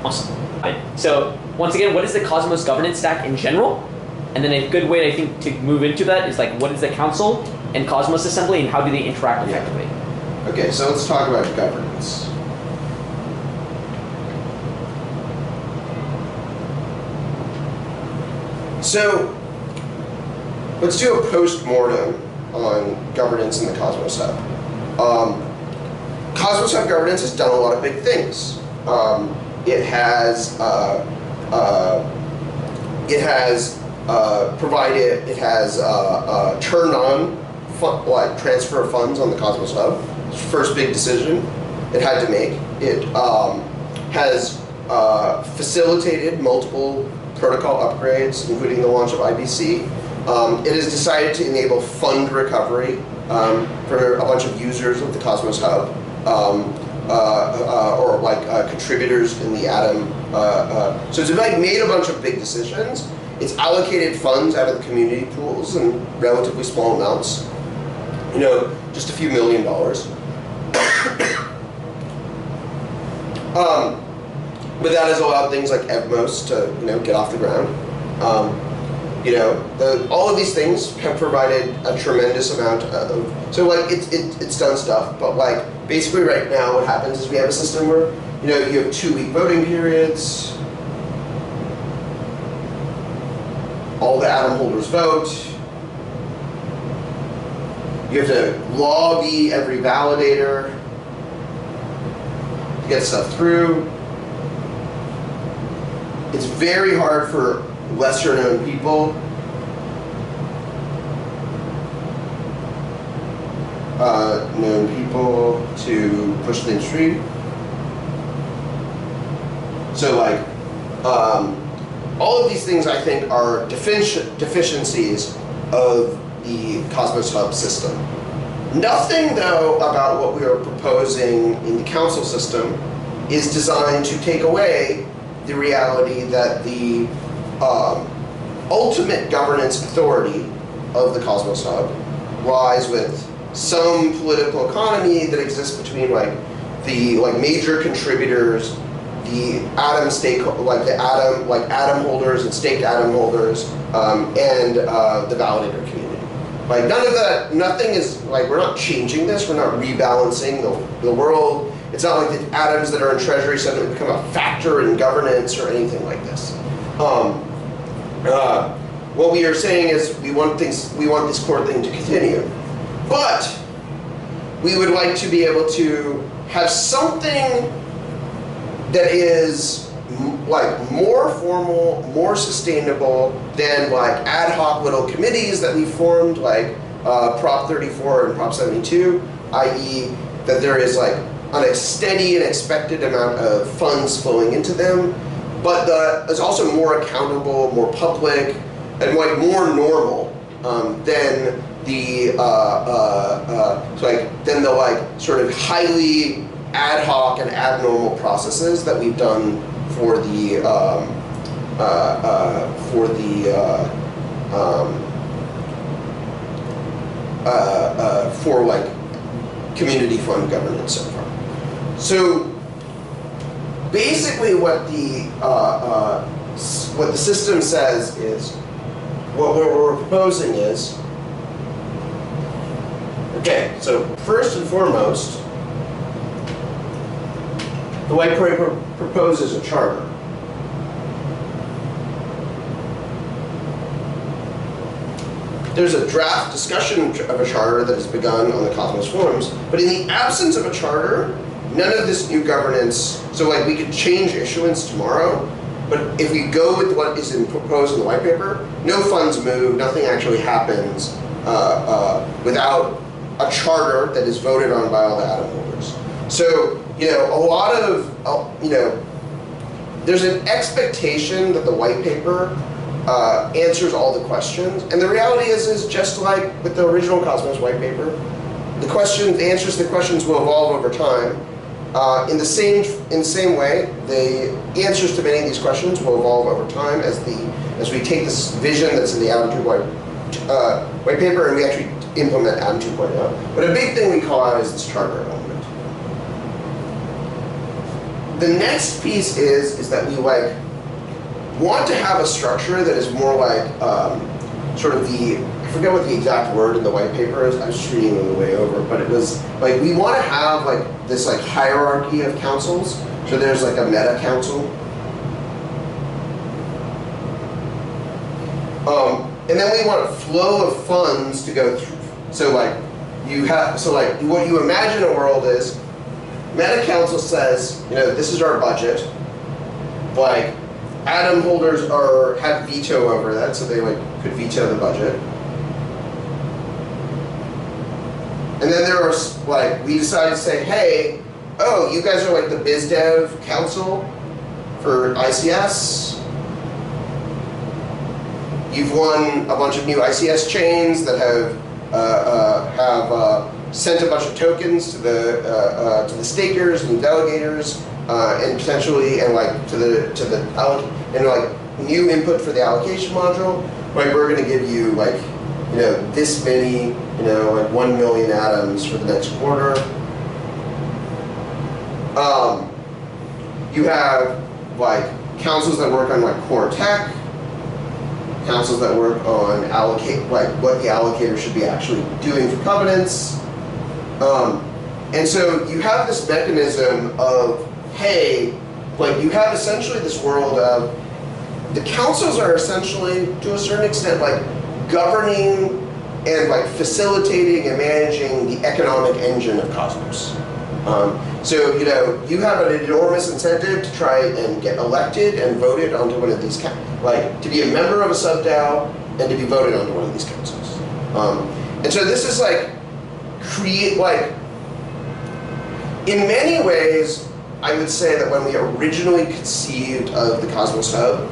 Awesome. So once again, what is the Cosmos governance stack in general? And then a good way, I think, to move into that is like, what is the council and Cosmos assembly, and how do they interact effectively?
Okay, so let's talk about governance. So let's do a post-mortem on governance in the Cosmos Hub. Cosmos Hub governance has done a lot of big things. It has turned on transfer of funds on the Cosmos Hub. first big decision it had to make. It has facilitated multiple protocol upgrades, including the launch of IBC. It has decided to enable fund recovery for a bunch of users of the Cosmos Hub, or like contributors in the Atom. So it's like made a bunch of big decisions. It's allocated funds out of the community pools in relatively small amounts, just a few $1 million. But that has allowed things like Evmos to get off the ground. All of these things have provided a tremendous amount of, so like it's done stuff, but like basically right now what happens is we have a system where you have 2-week voting periods, all the Atom holders vote, you have to lobby every validator to get stuff through. It's very hard for lesser known people to push things through. So like all of these things I think are deficiencies of the Cosmos Hub system. Nothing though about what we are proposing in the council system is designed to take away the reality that the ultimate governance authority of the Cosmos Hub lies with some political economy that exists between the major contributors, the Atom Atom holders and staked Atom holders, and the validator community. Like none of that, nothing is we're not changing this. We're not rebalancing the world. It's not like the atoms that are in Treasury suddenly become a factor in governance or anything like this. What we are saying is we want this core thing to continue, but we would like to be able to have something that is more formal, more sustainable than ad hoc little committees that we formed Prop 34 and Prop 72, i.e. that there is a steady and expected amount of funds flowing into them, but it's also more accountable, more public, and more normal than the sort of highly ad hoc and abnormal processes that we've done for the community fund governance so far. So basically what the system says is, what we're proposing is, okay, so first and foremost, the white paper proposes a charter. There's a draft discussion of a charter that has begun on the Cosmos forums, but in the absence of a charter, none of this new governance, so we could change issuance tomorrow, but if we go with what is proposed in the white paper, no funds move, nothing actually happens without a charter that is voted on by all the Atom holders. So, a lot of, there's an expectation that the white paper answers all the questions, and the reality is just like with the original Cosmos white paper, the answers to the questions will evolve over time. In the same way, the answers to many of these questions will evolve over time as we take this vision that's in the Atom 2 white paper and we actually implement Atom 2.0. But a big thing we call out is this charter element. The next piece is that we want to have a structure that is more sort of I forget what the exact word in the white paper is. I was just reading on the way over, but it was we want to have this hierarchy of councils. So there's a meta council, and then we want a flow of funds to go through. So what you imagine a world is, meta council says, this is our budget. Atom holders have veto over that, so they could veto the budget. And And then there are, like, we decided to say, hey, oh, you guys are like the biz dev council for ICS. You've won a bunch of new ICS chains that have sent a bunch of tokens to the stakers and delegators, and potentially to the new input for the allocation module. Like, we're going to give you this many 1 million atoms for the next quarter. You have councils that work on core tech, councils that work on what the allocator should be actually doing for covenants. And so you have this mechanism of, hey, you have essentially this world of, the councils are essentially, to a certain extent, governing and facilitating and managing the economic engine of Cosmos. So you have an enormous incentive to try and get elected and voted onto one of these, to be a member of a sub-DAO and to be voted onto one of these councils. And so this is in many ways, I would say that when we originally conceived of the Cosmos Hub,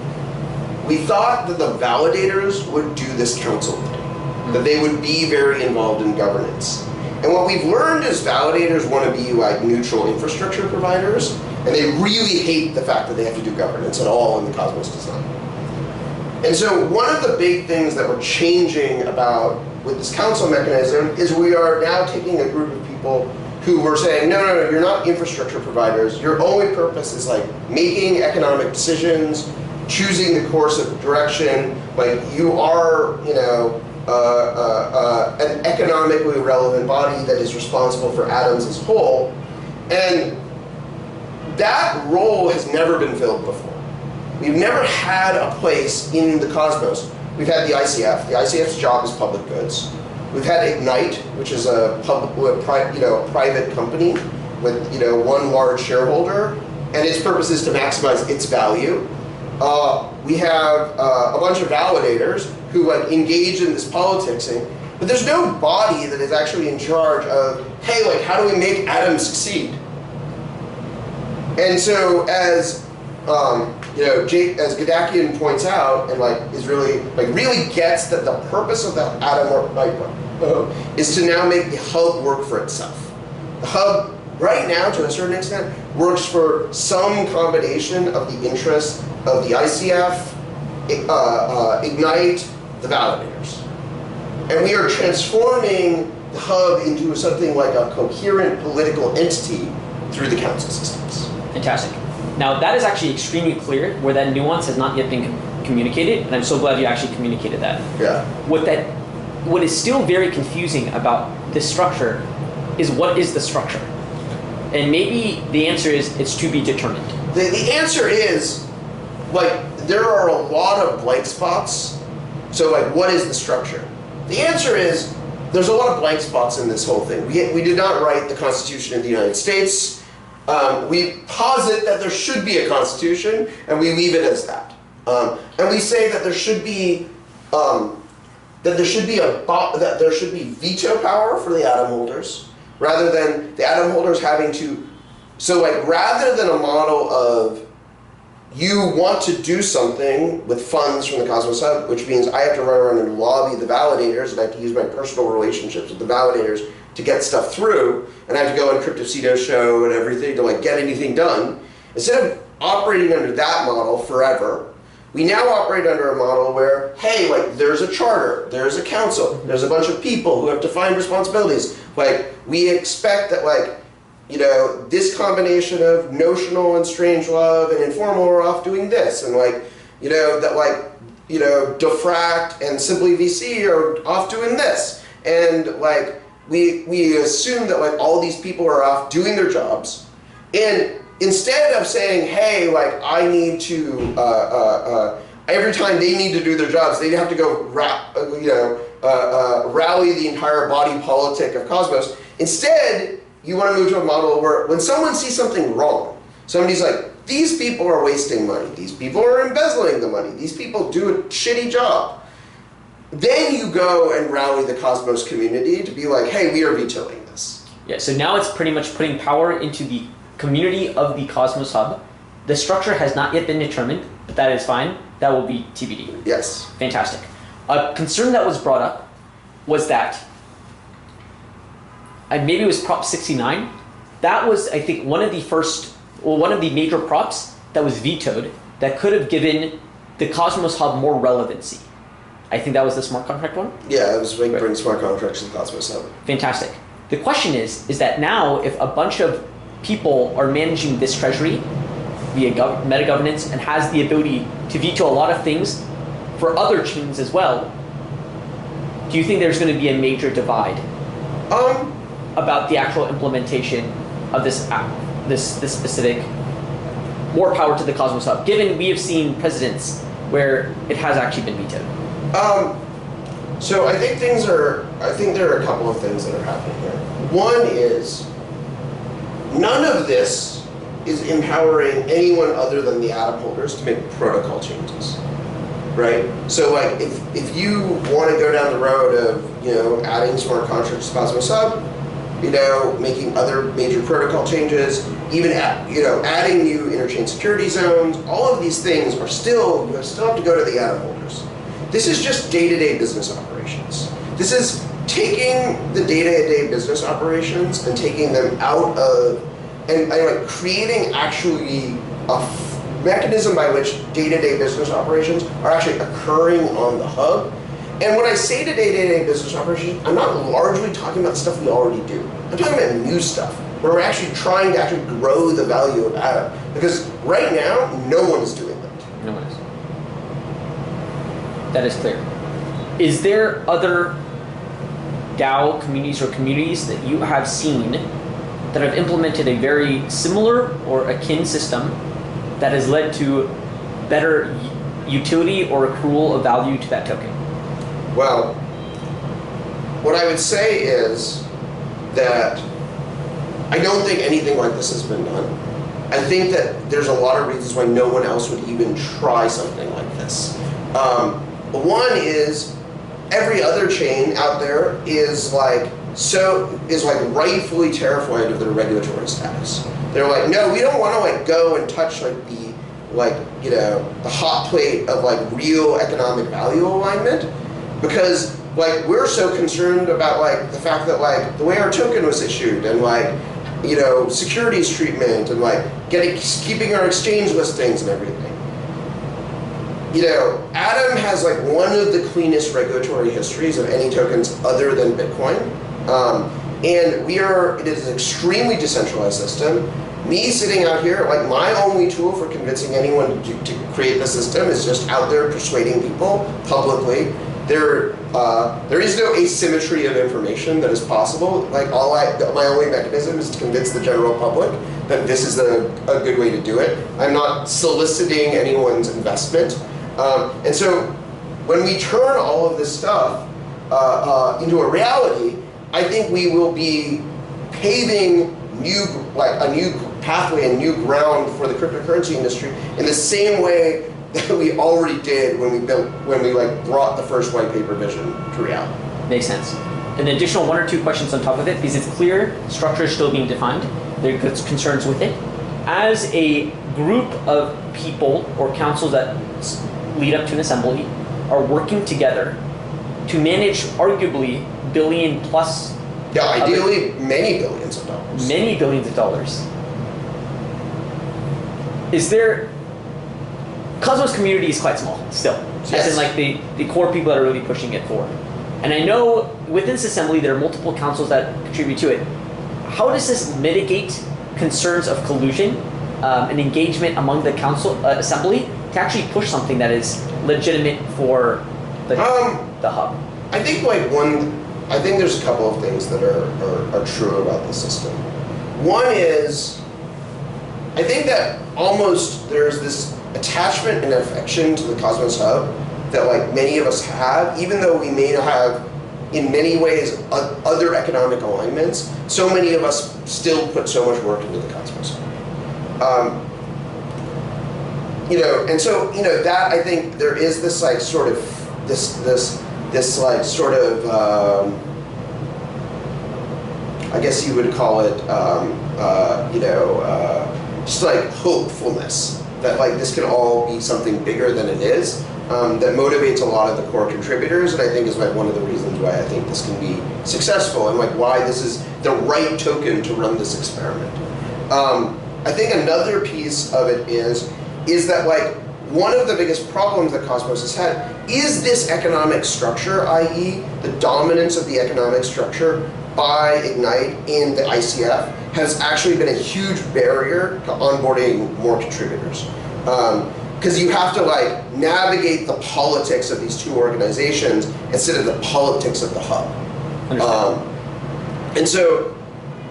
we thought that the validators would do this council thing, that they would be very involved in governance. And what we've learned is validators want to be neutral infrastructure providers, and they really hate the fact that they have to do governance at all in the Cosmos design. And so one of the big things that we're changing with this council mechanism is we are now taking a group of people who were saying, no, you're not infrastructure providers. Your only purpose is making economic decisions, choosing the course of direction. You are, an economically relevant body that is responsible for atoms as whole. And that role has never been filled before. We've never had a place in the Cosmos. We've had the ICF. The ICF's job is public goods. We've had Ignite, which is a private company with one large shareholder, and its purpose is to maximize its value. We have a bunch of validators who engage in this politicsing, but there's no body that is actually in charge of, hey, how do we make atoms succeed? And so as as Gadakian points out, and is really gets that the purpose of the atom is to now make the hub work for itself. The hub right now, to a certain extent, works for some combination of the interests of the ICF, Ignite, the validators. And we are transforming the hub into something like a coherent political entity through the council systems.
Fantastic. Now that is actually extremely clear, where that nuance has not yet been communicated, and I'm so glad you actually communicated that.
Yeah.
What is still very confusing about this structure is, what is the structure? And maybe the answer is it's to be determined.
The answer is, there are a lot of blank spots. So what is the structure? The answer is, there's a lot of blank spots in this whole thing. We did not write the Constitution of the United States. We posit that there should be a constitution, and we leave it as that. And we say that there should be veto power for the atom holders, rather than the atom holders having to. So rather than a model of you want to do something with funds from the Cosmos Hub, which means I have to run around and lobby the validators, and I have to use my personal relationships with the validators to get stuff through, and I have to go on Cryptocito show and everything to get anything done. Instead of operating under that model forever, we now operate under a model where, hey, there's a charter, there's a council, there's a bunch of people who have defined responsibilities. We expect that this combination of notional and strange love and informal are off doing this, and Diffract and Simply VC are off doing this, and we assume that all these people are off doing their jobs, and instead of saying, hey, I need to every time they need to do their jobs, they have to go rally the entire body politic of Cosmos. Instead, you want to move to a model where when someone sees something wrong, somebody's like, these people are wasting money, these people are embezzling the money, these people do a shitty job. Then you go and rally the Cosmos community to be like, hey, we are vetoing
Yeah, so now it's pretty much putting power into the community of the Cosmos Hub. The structure has not yet been determined, but that is fine. That will be TBD.
Yes.
Fantastic. A concern that was brought up was that, maybe it was Prop 69. That was, I think, one of the major props that was vetoed that could have given the Cosmos Hub more relevancy. I think that was the smart contract one?
Yeah, it was like bring smart contracts to the Cosmos Hub.
Fantastic. The question is that now if a bunch of people are managing this treasury via meta governance and has the ability to veto a lot of things for other chains as well, do you think there's going to be a major divide about the actual implementation of this specific more power to the Cosmos Hub, given we have seen precedents where it has actually been vetoed?
So I think there are a couple of things that are happening here. One is none of this is empowering anyone other than the Atom holders to make protocol changes, right? So like if you want to go down the road of adding smart contracts to Cosmos Hub, making other major protocol changes, even adding new interchain security zones, all of these things are still have to go to the Atom holders. This is just day-to-day business operations. This is taking the day-to-day business operations and taking them out of, and like creating actually a mechanism by which day-to-day business operations are actually occurring on the hub. And when I say to day-to-day business operations, I'm not largely talking about stuff we already do. I'm talking about new stuff, where we're actually trying to grow the value of Atom. Because right now, no one is doing that.
No one is. That is clear. Is there other DAO communities or communities that you have seen that have implemented a very similar or akin system that has led to better utility or accrual of value to that token?
Well, what I would say is that I don't think anything like this has been done. I think that there's a lot of reasons why no one else would even try something like this. One is every other chain out there is rightfully terrified of their regulatory status. They're like, no, we don't want to go and touch the hot plate of real economic value alignment, because we're so concerned about the fact that the way our token was issued and securities treatment and keeping our exchange listings and everything. Atom has one of the cleanest regulatory histories of any tokens other than Bitcoin. And it is an extremely decentralized system. Me sitting out here, my only tool for convincing anyone to create the system is just out there persuading people publicly. There is no asymmetry of information that is possible. My only mechanism is to convince the general public that this is a good way to do it. I'm not soliciting anyone's investment. And so when we turn all of this stuff into a reality, I think we will be paving a new pathway and new ground for the cryptocurrency industry in the same way that we already did when we brought the first white paper vision to reality.
Makes sense. An additional one or two questions on top of it, because it's clear structure is still being defined. There are concerns with it. As a group of people or councils that lead up to an assembly are working together to manage arguably billion plus.
Yeah, ideally many billions of dollars.
Many billions of dollars. Is there, Cosmos community is quite small still.
Yes.
As in the core people that are really pushing it forward. And I know within this assembly there are multiple councils that contribute to it. How does this mitigate concerns of collusion and engagement among the council assembly to actually push something that is legitimate for the hub?
I think there's a couple of things that are true about the system. One is, I think that almost there's this attachment and affection to the Cosmos Hub that many of us have, even though we may have in many ways other economic alignments. So many of us still put so much work into the Cosmos Hub. And so that I think there is this sort of this sort of I guess you would call it, just like hopefulness that like this can all be something bigger than it is. That motivates a lot of the core contributors, and I think is like one of the reasons why I think this can be successful, and like why this is the right token to run this experiment. I think another piece of it is that like one of the biggest problems that Cosmos has had is this economic structure, i.e. the dominance of the economic structure by Ignite in the ICF has actually been a huge barrier to onboarding more contributors. Because you have to like navigate the politics of these two organizations instead of the politics of the hub. And so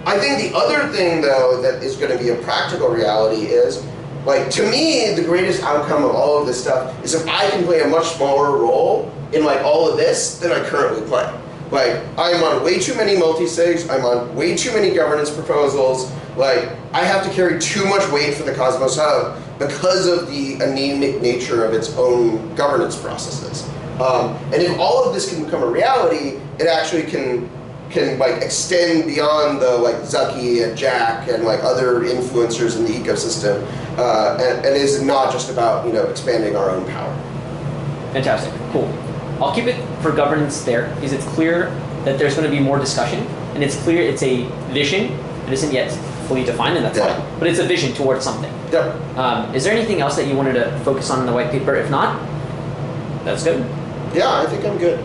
I think the other thing though that is going to be a practical reality is, like, to me, the greatest outcome of all of this stuff is if I can play a much smaller role in like all of this than I currently play. Like, I'm on way too many multi-sigs, I'm on way too many governance proposals, like, I have to carry too much weight for the Cosmos Hub because of the anemic nature of its own governance processes. And if all of this can become a reality, it actually can like extend beyond the like Zaki and Jack and like other influencers in the ecosystem, and is not just about expanding our own power.
Fantastic, cool. I'll keep it for governance there because it's clear that there's going to be more discussion, and it's clear it's a vision. It isn't yet fully defined, and that's fine, but it's a vision towards something.
Yep.
Is there anything else that you wanted to focus on in the white paper? If not, that's good.
Yeah, I think I'm good.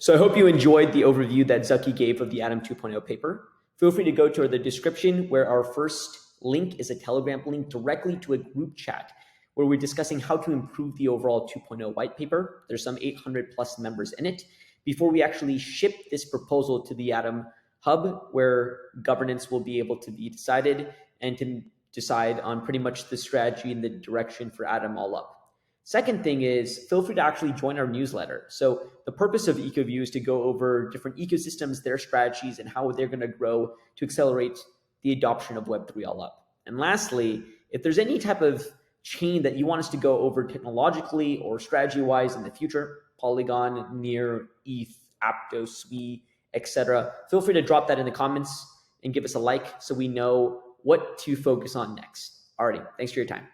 So I hope you enjoyed the overview that Zaki gave of the Atom 2.0 paper. Feel free to go to the description where our first link is a Telegram link directly to a group chat where we're discussing how to improve the overall 2.0 white paper. There's some 800 plus members in it before we actually ship this proposal to the Atom Hub, where governance will be able to be decided and to decide on pretty much the strategy and the direction for Atom all up. Second thing is, feel free to actually join our newsletter. So the purpose of EcoView is to go over different ecosystems, their strategies, and how they're going to grow to accelerate the adoption of Web3 all up. And lastly, if there's any type of chain that you want us to go over technologically or strategy-wise in the future, Polygon, Near, ETH, Aptos, SWI, etc., feel free to drop that in the comments and give us a like so we know what to focus on next. Alrighty, thanks for your time.